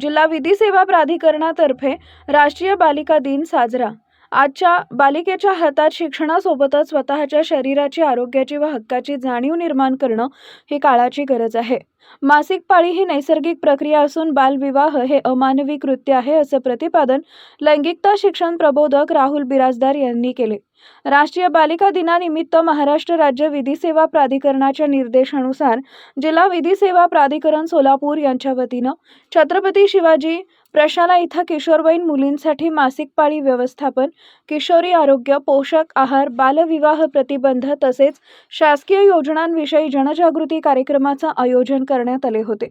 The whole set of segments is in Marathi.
जिल्हा विधी सेवा प्राधिकरणातर्फे राष्ट्रीय बालिका दिन साजरा। आजच्या बालिकेच्या हातात शिक्षणासोबतच स्वतःच्या शरीराची, आरोग्याची व हक्काची जाणीव निर्माण करणं ही काळाची गरज आहे। मासिक पाळी ही नैसर्गिक प्रक्रिया असून बालविवाह हे अमानवी कृत्य आहे, असं प्रतिपादन लैंगिकता शिक्षण प्रबोधक राहुल बिराजदार यांनी केले। राष्ट्रीय बालिका दिनानिमित्त महाराष्ट्र राज्य विधी सेवा प्राधिकरणाच्या निर्देशानुसार जिल्हा विधी सेवा प्राधिकरण सोलापूर यांच्या वतीनं छत्रपती शिवाजी प्रशाला इथं किशोरवयीन मुलींसाठी मासिक पाळी व्यवस्थापन, किशोरी आरोग्य, पोषक आहार, बालविवाह प्रतिबंध तसेच शासकीय योजनांविषयी जनजागृती कार्यक्रमाचं आयोजन करण्यात आले होते।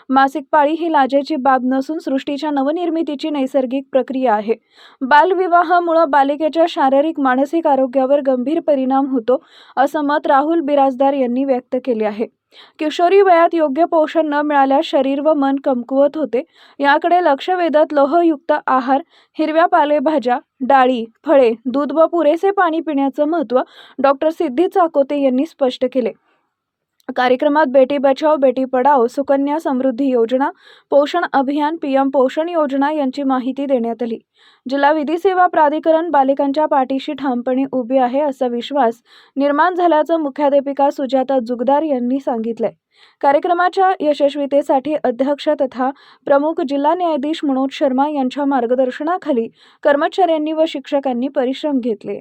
मासिक पाळी ही लाजेची बाब नसून सृष्टीच्या नवनिर्मितीची नैसर्गिक प्रक्रिया आहे। बालविवाहामुळे बालिकेच्या शारीरिक मानसिक आरोग्यावर गंभीर परिणाम होतो, असं मत राहुल बिराजदार यांनी व्यक्त केले आहे। किशोरी वयात योग्य पोषण न मिळाल्यास शरीर व मन कमकुवत होते। याकडे लक्ष वेधत लोहयुक्त आहार, हिरव्या पालेभाज्या, डाळी, फळे, दूध व पुरेसे पाणी पिण्याचं महत्त्व डॉक्टर सिद्धी चाकोते यांनी स्पष्ट केले। कार्यक्रमात बेटी बचाओ बेटी पढाओ, सुकन्या समृद्धी योजना, पोषण अभियान, पीएम पोषण योजना यांची माहिती देण्यात आली। जिल्हा विधी सेवा प्राधिकरण बालिकांच्या पाठीशी ठामपणे उभे आहे, असा विश्वास निर्माण झाल्याचं मुख्याध्यापिका सुजाता जुगदार यांनी सांगितलंय। कार्यक्रमाच्या यशस्वीतेसाठी अध्यक्ष तथा प्रमुख जिल्हा न्यायाधीश मनोज शर्मा यांच्या मार्गदर्शनाखाली कर्मचाऱ्यांनी व शिक्षकांनी परिश्रम घेतले।